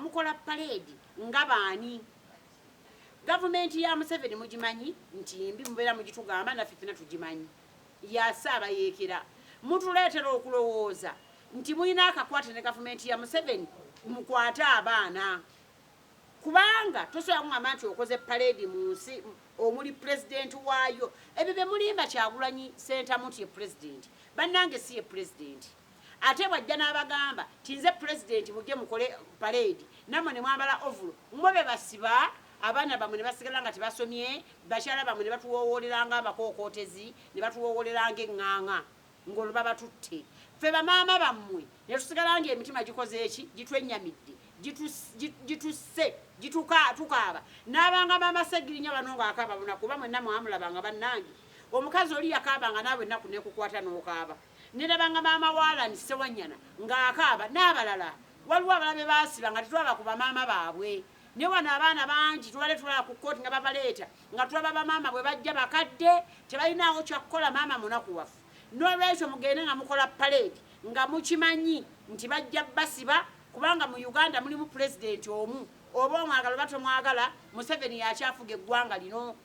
mukola parade nga baani gavumenti ya Museveni mugimanyi nti mbi mubeera mugitugamba naffe ffena tugimanyi yasaaba yeekera mutuleetera okulowooza nti mulina akakwate ne gavumenti ya Museveni mukwate abaana kubanga tosobola kungamba nti okoze parade mu nsi omuli pulezidenti waayo ebyo bye mulimba Kyagulanyi Ssentamuti ye pulezidenti bannange si ye pulezidenti ate bwajja n'abagamba tinze pulezidenti mujje mukole parade nammwe ne mwambala ovulo mmwe be basiba abaana bamwe ne basigala nga tebasomye bakyala bamwe ne batuwoowoleranga amakookootezi ne batuwoowoleranga eŋŋaŋa ng'olwo babatutte ffe bamaama bammwe ne tusigala ng'emitima gikoze eki gitwennyamidde gitusse tukaaba n'abanga maama Segirinya bano ng'akaaba bunaku kuba mwenna mwamulabanga bannange omukazi oli yakaabanga naawe ennaku nekukwata n'okaaba nerabanga maama Waalani Ssewanyana ng'akaaba n'abalala waliwo abalabe baasiba nga tetulaba ku bamaama baabwe ne wano abaana bangi tubale tulaba ku kkooti nga babaleeta nga tulaba bamaama bwe bajja bakadde tebalinaawo kyakkola maama munaku waffe n'olwekyo mugende nga mukola parade nga mukimanyi nti bajja basiba kubanga mu Uganda mulimu pulezidenti omu oba omwagala oba tomwagala Museveni yakyafuga eggwanga lino